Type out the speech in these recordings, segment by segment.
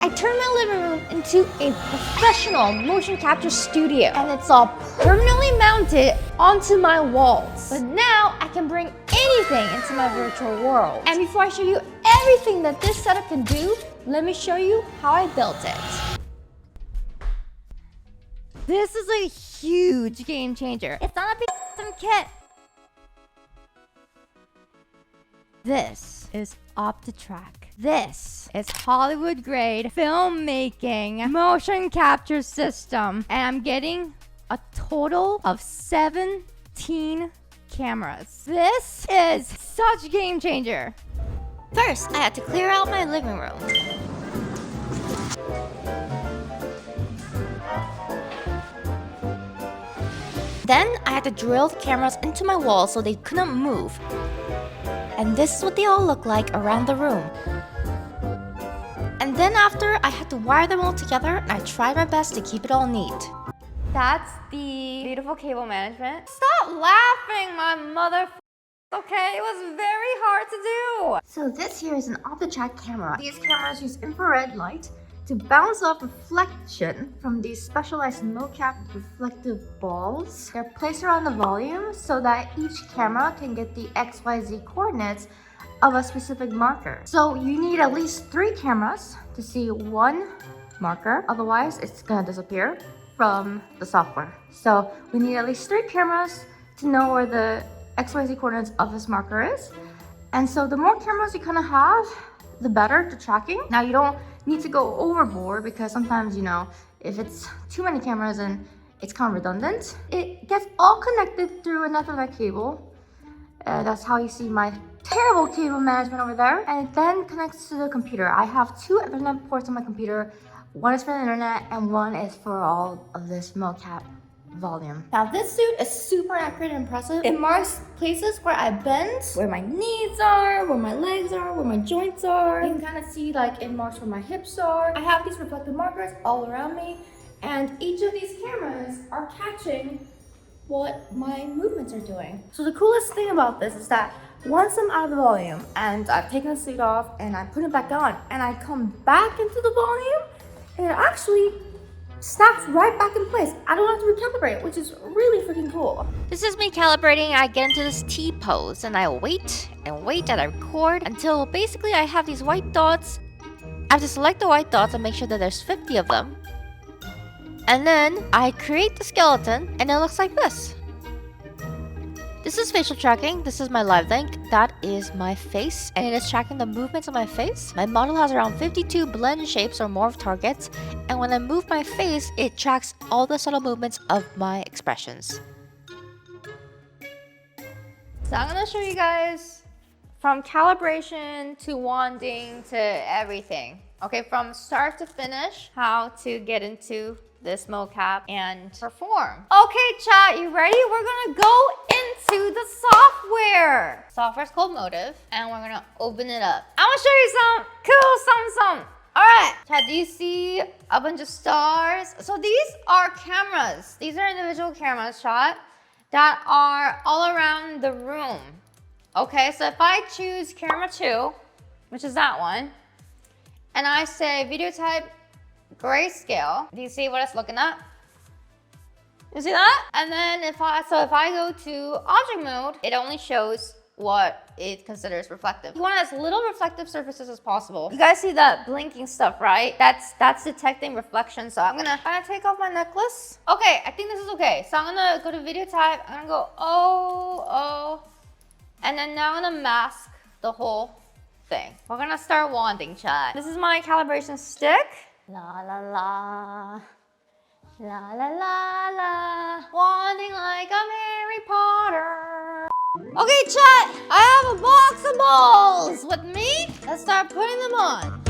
I turned my living room into a professional motion capture studio, and it's all permanently mounted onto my walls. But now I can bring anything into my virtual world. And before I show you everything that this setup can do, let me show you how I built it. This is a huge game changer. It's not a big kit. This is OptiTrack. This is Hollywood grade filmmaking motion capture system. And I'm getting a total of 17 cameras. This is such a game changer. First, I had to clear out my living room. Then I had to drill the cameras into my wall so they couldn't move. And this is what they all look like around the room. And then after, I had to wire them all together, and I tried my best to keep it all neat. That's the beautiful cable management. Stop laughing, my mother. Okay, it was very hard to do. So this here is an OptiTrack camera. These cameras use infrared light to bounce off reflection from these specialized mocap reflective balls. They're placed around the volume so that each camera can get the XYZ coordinates of a specific marker. So you need at least 3 cameras to see one marker, otherwise it's gonna disappear from the software. So we need at least 3 cameras to know where the XYZ coordinates of this marker is. And so the more cameras you kind of have, the better the tracking. Now you don't need to go overboard because sometimes, you know, if it's too many cameras and it's kind of redundant, it gets all connected through an Ethernet cable. That's how you see my terrible cable management over there. And it then connects to the computer. I have 2 Ethernet ports on my computer. One is for the internet and one is for all of this mocap volume. Now this suit is super accurate and impressive. It marks places where I bend, where my knees are, where my legs are, where my joints are. You can kind of see like it marks where my hips are. I have these reflective markers all around me, and each of these cameras are catching what my movements are doing. So the coolest thing about this is that once I'm out of the volume and I've taken the suit off and I put it back on and I come back into the volume, it actually snaps right back in place. I don't have to recalibrate, which is really freaking cool. This is me calibrating. I get into this T pose and I wait and wait and I record until basically I have these white dots. I have to select the white dots and make sure that there's 50 of them. And then I create the skeleton and it looks like this. This is facial tracking. This is my live link. That is my face, and it is tracking the movements of my face. My model has around 52 blend shapes or morph targets, and when I move my face, it tracks all the subtle movements of my expressions. So I'm gonna show you guys from calibration to wanding to everything. Okay, from start to finish, how to get into this mocap and perform. Okay, chat, you ready? We're gonna go into the software. Software's called Motive, and we're gonna open it up. I'm gonna show you some cool something. All right, chat, do you see a bunch of stars? So these are cameras. These are individual cameras, chat, that are all around the room. Okay, so if I choose camera 2, which is that one, and I say video type grayscale, do you see what it's looking at? You see that? And then if I go to object mode, it only shows what it considers reflective. You want as little reflective surfaces as possible. You guys see that blinking stuff, right? That's detecting reflection. So I'm gonna take off my necklace. Okay, I think this is okay. So I'm gonna go to video type. I'm gonna go oh, and then now I'm gonna mask the whole thing. We're gonna start wanding, chat. This is my calibration stick. La la la. La la la la. Wanding like I'm Harry Potter. Okay, chat, I have a box of balls with me. Let's start putting them on.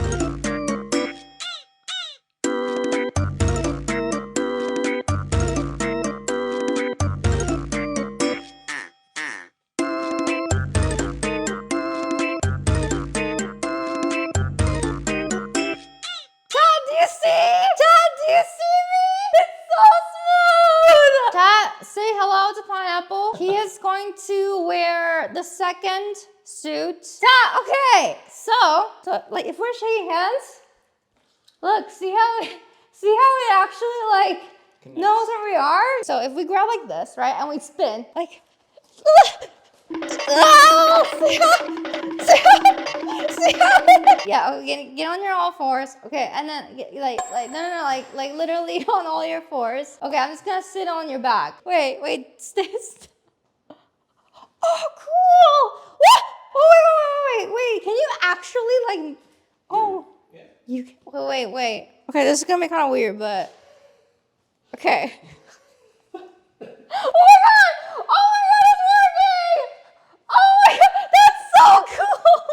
Say hello to Pineapple. He is going to wear the second suit. Okay, so like if we're shaking hands, Look, see how it actually like knows where we are? So if we grab like this, right, and we spin, like, yeah, okay, get on your all fours. Okay, and then like no, like literally on all your fours. Okay, I'm just gonna sit on your back. Wait, stay. Oh, cool! What? Oh, wait. Can you actually like? Oh, yeah. You. Wait. Okay, this is gonna be kind of weird, but okay. Oh my god! It's working! Oh my god, that's so cool!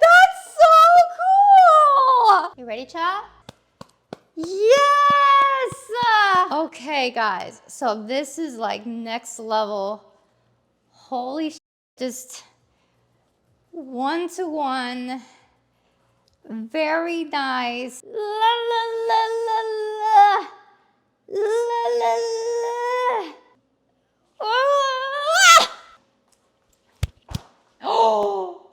That's so cool! You ready, chat? Yes! Okay, guys. So this is like next level. Holy sh! Just one-to-one. Very nice. La la la la la. La la la. Oh!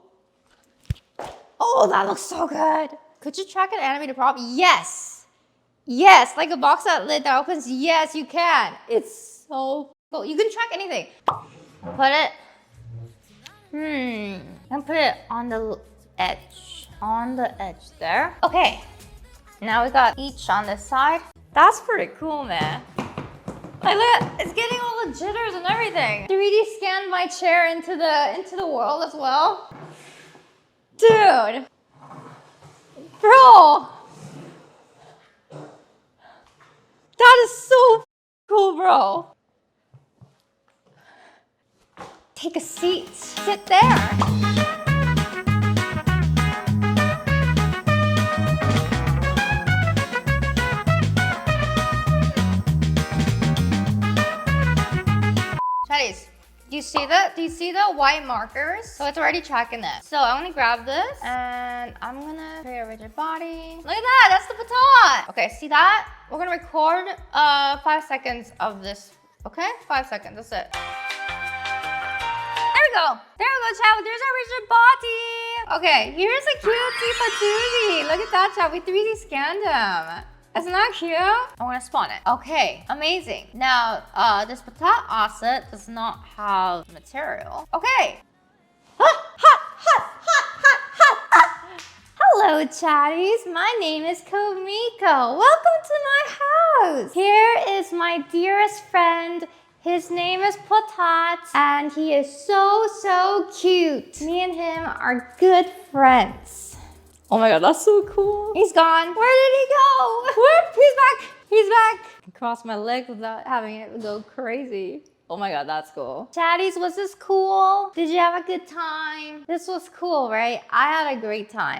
Oh, that looks so good. Could you track an animated prop? Yes. Yes, like a box that lid that opens. Yes, you can. It's so cool. You can track anything. Put it. And put it on the edge. On the edge there. Okay. Now we got each on this side. That's pretty cool, man. Like look, it's getting all the jitters and everything. 3D scanned my chair into the world as well. Dude. Bro. That is so cool, bro. Take a seat. Sit there. Chatties, do you see that? Do you see the white markers? So it's already tracking it. So I'm gonna grab this and I'm gonna create a rigid body. Look at that, that's the baton. Okay, see that? We're gonna record 5 seconds of this. Okay, 5 seconds, that's it. There we go, chat. There's our rigid body. Okay, here's a cutie patootie. Look at that, chat. We 3D scanned him. Isn't that cute? I'm gonna spawn it. Okay, amazing. Now, this baton asset does not have material. Okay. Hello, chatties. My name is CodeMiko. Welcome to my house. Here is my dearest friend. His name is Potat, and he is so cute. Me and him are good friends. Oh my god, that's so cool. He's gone. Where did he go? Whoop, he's back. I crossed my legs without having it go crazy. Oh my god, that's cool. Chatties, was this cool? Did you have a good time? This was cool, right? I had a great time.